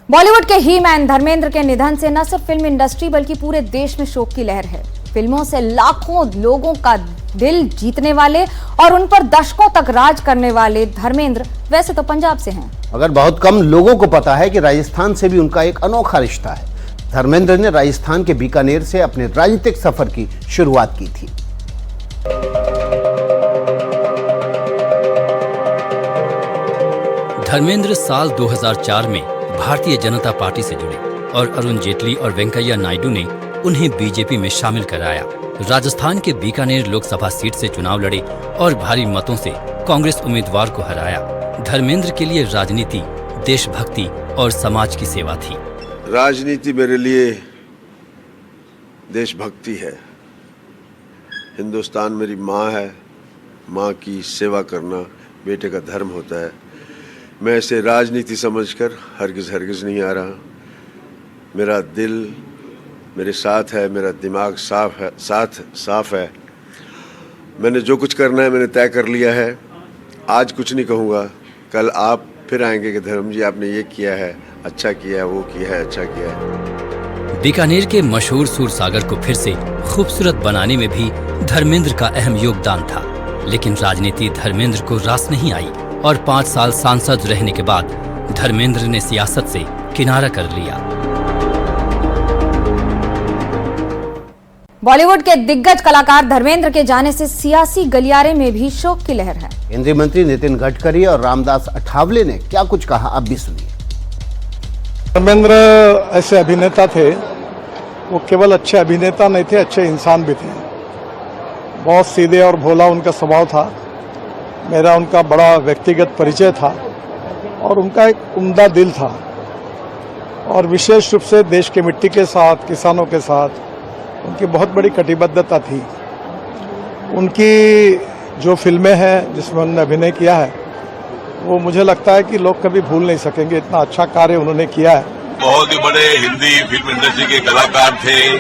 बॉलीवुड के ही मैन धर्मेंद्र के निधन से न सिर्फ फिल्म इंडस्ट्री बल्कि पूरे देश में शोक की लहर है। फिल्मों से लाखों लोगों का दिल जीतने वाले और उन पर दशकों तक राज करने वाले धर्मेंद्र वैसे तो पंजाब से हैं, मगर बहुत कम लोगों को पता है कि राजस्थान से भी उनका एक अनोखा रिश्ता है। धर्मेंद्र ने राजस्थान के बीकानेर से अपने राजनीतिक सफर की शुरुआत की थी। धर्मेंद्र साल 2004 में भारतीय जनता पार्टी से जुड़े और अरुण जेटली और वेंकैया नायडू ने उन्हें बीजेपी में शामिल कराया। राजस्थान के बीकानेर लोकसभा सीट से चुनाव लड़े और भारी मतों से कांग्रेस उम्मीदवार को हराया। धर्मेंद्र के लिए राजनीति देशभक्ति और समाज की सेवा थी। राजनीति मेरे लिए देशभक्ति है। हिंदुस्तान मेरी माँ है, माँ की सेवा करना बेटे का धर्म होता है। मैं इसे राजनीति समझकर हरगिज़ नहीं आ रहा। मेरा दिल मेरे साथ है, मेरा दिमाग साफ है। मैंने जो कुछ करना है मैंने तय कर लिया है। आज कुछ नहीं कहूँगा, कल आप फिर आएंगे कि धर्म जी आपने ये किया है, अच्छा किया है, वो किया है, अच्छा किया है। बीकानेर के मशहूर सूरसागर को फिर से खूबसूरत बनाने में भी धर्मेंद्र का अहम योगदान था। लेकिन राजनीति धर्मेंद्र को रास नहीं आई और 5 साल सांसद रहने के बाद धर्मेंद्र ने सियासत से किनारा कर लिया। बॉलीवुड के दिग्गज कलाकार धर्मेंद्र के जाने से सियासी गलियारे में भी शोक की लहर है। केंद्रीय मंत्री नितिन गडकरी और रामदास अठावले ने क्या कुछ कहा, आप भी सुनिए। धर्मेंद्र ऐसे अभिनेता थे, वो केवल अच्छे अभिनेता नहीं थे, अच्छे इंसान भी थे। बहुत सीधे और भोला उनका स्वभाव था। मेरा उनका बड़ा व्यक्तिगत परिचय था और उनका एक उम्दा दिल था और विशेष रूप से देश की मिट्टी के साथ, किसानों के साथ उनकी बहुत बड़ी कटिबद्धता थी। उनकी जो फिल्में हैं जिसमें उन्होंने अभिनय किया है वो मुझे लगता है कि लोग कभी भूल नहीं सकेंगे। इतना अच्छा कार्य उन्होंने किया है। बहुत ही बड़े हिंदी फिल्म इंडस्ट्री के कलाकार थे।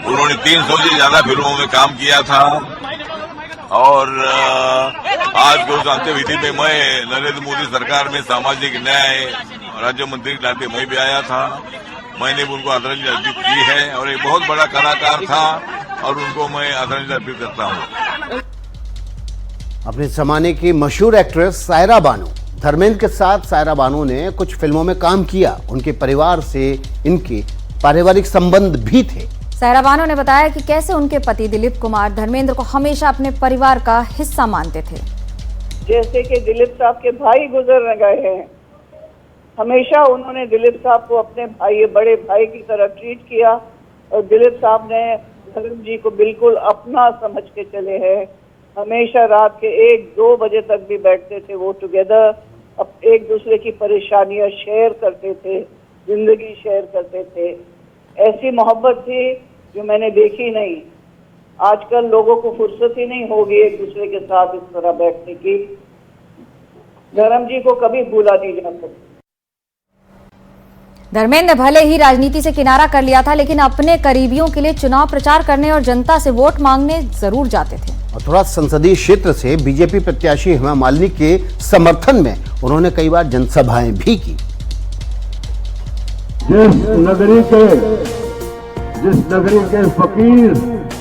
उन्होंने 300 से ज्यादा फिल्मों में काम किया था और आज को जानते विधि में मैं नरेंद्र मोदी सरकार में सामाजिक न्याय राज्य मंत्री के नाते मैं भी आया था। मैंने भी उनको आदरांजलि अर्पित की है और एक बहुत बड़ा कलाकार था और उनको मैं आदरांजलि अर्पित करता हूँ। अपने जमाने की मशहूर एक्ट्रेस सायरा बानो, धर्मेंद्र के साथ सायरा बानो ने कुछ फिल्मों में काम किया। उनके परिवार से इनके पारिवारिक संबंध भी थे। सायरा बानो ने बताया कि कैसे उनके पति दिलीप कुमार धर्मेंद्र को हमेशा अपने परिवार का हिस्सा मानते थे। जैसे कि दिलीप साहब के भाई गुजर गए हैं, हमेशा उन्होंने दिलीप साहब को अपने भाई, बड़े भाई की तरह ट्रीट किया और दिलीप साहब ने धर्म जी को बिल्कुल अपना समझ के चले हैं। हमेशा रात के 1-2 बजे तक भी बैठते थे वो टुगेदर, अब एक दूसरे की परेशानियां शेयर करते थे, जिंदगी शेयर करते थे। ऐसी मोहब्बत थी जो मैंने देखी नहीं। आजकल लोगों को फुर्सत ही नहीं होगी एक दूसरे के साथ इस तरह बैठने की। धर्म जी को कभी भूला नहीं जा सकता। धर्मेंद्र भले ही राजनीति से किनारा कर लिया था, लेकिन अपने करीबियों के लिए चुनाव प्रचार करने और जनता से वोट मांगने जरूर जाते थे। मथुरा संसदीय क्षेत्र से बीजेपी प्रत्याशी हेमा मालिनी के समर्थन में उन्होंने कई बार जनसभाएं भी की। जिस नगरी के फकीर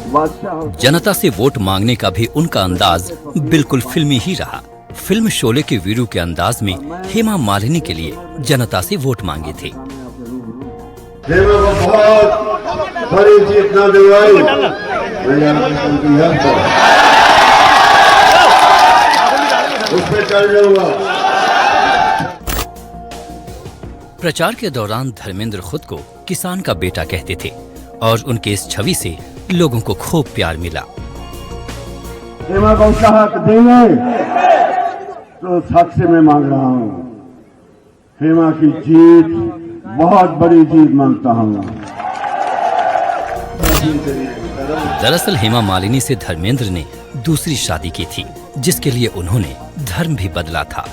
बादशाह। जनता से वोट मांगने का भी उनका अंदाज बिल्कुल फिल्मी ही रहा। फिल्म शोले के वीरू के अंदाज में हेमा मालिनी के लिए जनता से वोट मांगे थे। हेमा को बहुत बड़ी जीत न दिलवाई, उस पे चल जाऊंगा। प्रचार के दौरान धर्मेंद्र खुद को किसान का बेटा कहते थे और उनके इस छवि से लोगों को खूब प्यार मिला। हेमा को उसका हक देंगे तो उस हक से मैं मांग रहा हूँ। हेमा की जीत बहुत बड़ी जीत मांगता हूँ। दरअसल हेमा मालिनी से धर्मेंद्र ने दूसरी शादी की थी, जिसके लिए उन्होंने धर्म भी बदला था।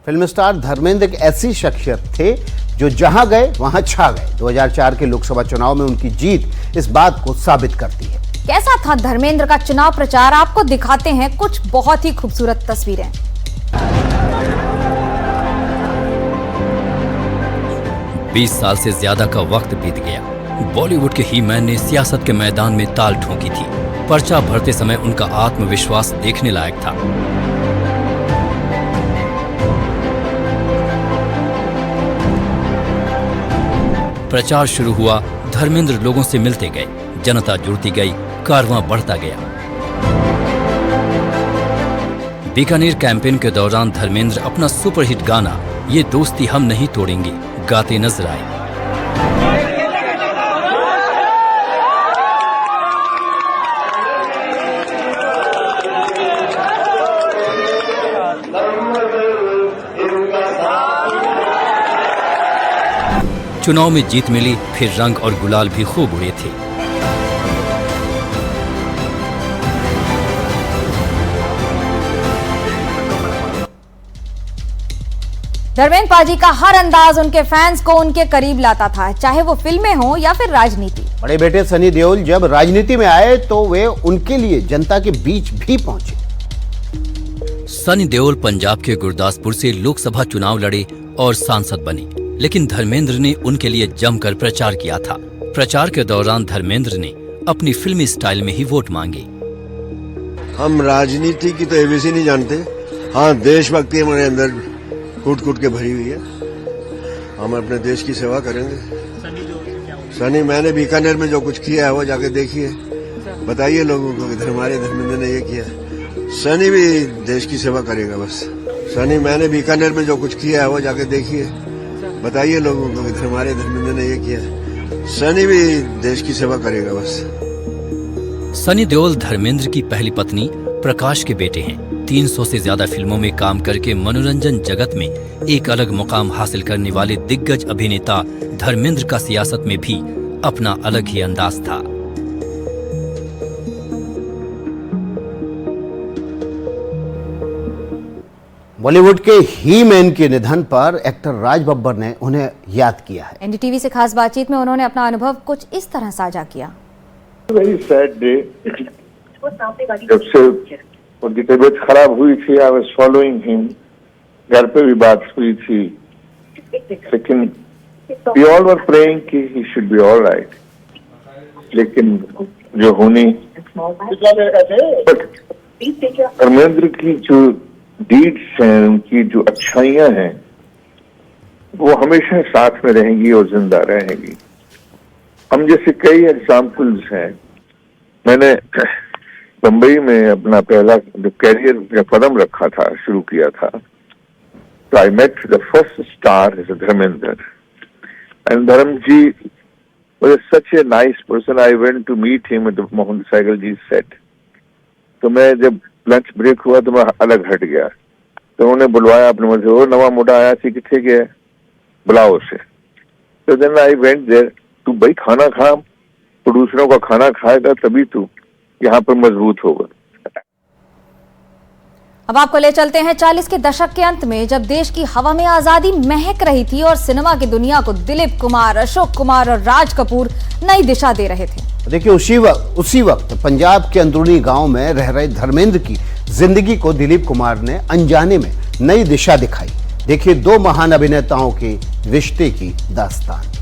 फिल्म स्टार धर्मेंद्र एक ऐसी शख्सियत थे जो जहां गए वहां छा गए। 2004 के लोकसभा चुनाव में उनकी जीत इस बात को साबित करती है। कैसा था धर्मेंद्र का चुनाव प्रचार, आपको दिखाते हैं कुछ बहुत ही खूबसूरत तस्वीरें। बीस साल से ज्यादा का वक्त बीत गया। बॉलीवुड के ही मैन ने सियासत के मैदान में ताल ठोकी थी। पर्चा भरते समय उनका आत्मविश्वास देखने लायक था। प्रचार शुरू हुआ, धर्मेंद्र लोगों से मिलते गए, जनता जुड़ती गई, कारवां बढ़ता गया। बीकानेर कैंपेन के दौरान धर्मेंद्र अपना सुपरहिट गाना ये दोस्ती हम नहीं तोड़ेंगे गाते नजर आए। चुनाव में जीत मिली, फिर रंग और गुलाल भी खूब उड़े थे। धर्मेंद्र पाजी का हर अंदाज उनके फैंस को उनके करीब लाता था, चाहे वो फिल्में हो या फिर राजनीति। बड़े बेटे सनी देओल जब राजनीति में आए तो वे उनके लिए जनता के बीच भी पहुंचे। सनी देओल पंजाब के गुरदासपुर से लोकसभा चुनाव लड़े और सांसद बने, लेकिन धर्मेंद्र ने उनके लिए जमकर प्रचार किया था। प्रचार के दौरान धर्मेंद्र ने अपनी फिल्मी स्टाइल में ही वोट मांगे। हम राजनीति की तो एबीसी नहीं जानते, हाँ देशभक्ति हमारे अंदर कूट कूट के भरी हुई है। हम अपने देश की सेवा करेंगे। सनी, मैंने बीकानेर में जो कुछ किया है वो जाके देखिए, बताइए लोगों को कि हमारे धर्मेंद्र ने ये किया। सनी भी देश की सेवा करेगा बस। सनी, मैंने बीकानेर में जो कुछ किया है वो जाके देखिए, बताइए लोगों को कि हमारे धर्मेंद्र ने ये किया। सनी भी देश की सेवा करेगा बस। सनी देओल धर्मेंद्र की पहली पत्नी प्रकाश के बेटे हैं। 300 से ज्यादा फिल्मों में काम करके मनोरंजन जगत में एक अलग मुकाम हासिल करने वाले दिग्गज अभिनेता धर्मेंद्र का सियासत में भी अपना अलग ही अंदाज था। बॉलीवुड के ही मैन के निधन पर एक्टर राज बब्बर ने उन्हें याद किया है। एनडीटीवी से खास बातचीत में उन्होंने अपना अनुभव कुछ इस तरह साझा किया। Very sad day. जब से उनकी तबीयत खराब हुई थी, आई वाज फॉलोइंग हिम। घर पे भी बात हुई थी, लेकिन वी ऑल वर प्रेइंग कि he should be all right. लेकिन जो होनी, धर्मेंद्र की जो डीड्स हैं, उनकी जो अच्छाइयां हैं, वो हमेशा साथ में रहेंगी और जिंदा रहेंगी। हम जैसे कई एग्जाम्पल्स हैं। मैंने मुंबई में अपना पहला जो कैरियर का कदम रखा था, शुरू किया था, तो I met the first star is Dharmendra and Dharam ji was such a nice person. I went to meet him at Mohan cycle ji set. तो मैं जब लंच ब्रेक हुआ तो मैं अलग हट गया, तो उन्होंने बुलवाया अपने मुझे, वो नवा मुंडा आया थी, किथे गया, बुलाओ उसे। तो देन आई वेंट देयर, तू भाई खाना खा, प्रोड्यूसरों का खाना खाएगा तभी तू यहाँ पर मजबूत होगा। अब आपको ले चलते हैं 40 के दशक के अंत में, जब देश की हवा में आजादी महक रही थी और सिनेमा की दुनिया को दिलीप कुमार, अशोक कुमार और राज कपूर नई दिशा दे रहे थे। देखिए उसी वक्त पंजाब के अंदरूनी गांव में रह रहे धर्मेंद्र की जिंदगी को दिलीप कुमार ने अनजाने में नई दिशा दिखाई। देखिए दो महान अभिनेताओं के रिश्ते की दास्तान।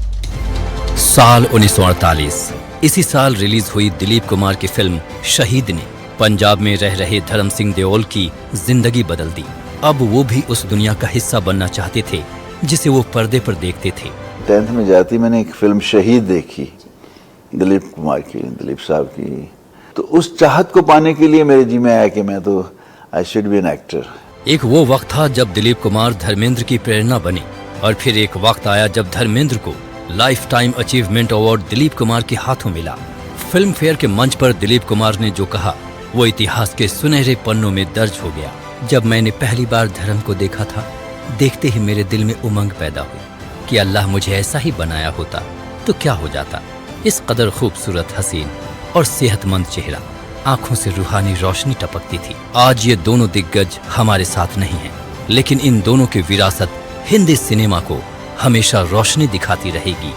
साल 1948, इसी साल रिलीज हुई दिलीप कुमार की फिल्म शहीद ने पंजाब में रह रहे धर्म सिंह देओल की जिंदगी बदल दी। अब वो भी उस दुनिया का हिस्सा बनना चाहते थे जिसे वो पर्दे पर देखते थे। 10th में जाती मैंने एक फिल्म शहीद देखी, दिलीप कुमार की, दिलीप साहब की। तो उस चाहत को पाने के लिए मेरे जी में आया कि मैं तो I should be an actor. एक वो वक्त था जब दिलीप कुमार धर्मेंद्र की प्रेरणा बने, और फिर एक वक्त आया जब धर्मेंद्र को life time achievement award Dilip Kumar के हाथों मिला। फिल्म फेयर के मंच पर दिलीप कुमार ने जो कहा वो इतिहास के सुनहरे पन्नों में दर्ज हो गया। जब मैंने पहली बार धर्म को देखा था, देखते ही मेरे दिल में उमंग पैदा हुई कि अल्लाह मुझे ऐसा ही बनाया होता तो क्या हो जाता। इस कदर खूबसूरत, हसीन और सेहतमंद चेहरा, आंखों से रूहानी रोशनी टपकती थी। आज ये दोनों दिग्गज हमारे साथ नहीं हैं, लेकिन इन दोनों की विरासत हिंदी सिनेमा को हमेशा रोशनी दिखाती रहेगी।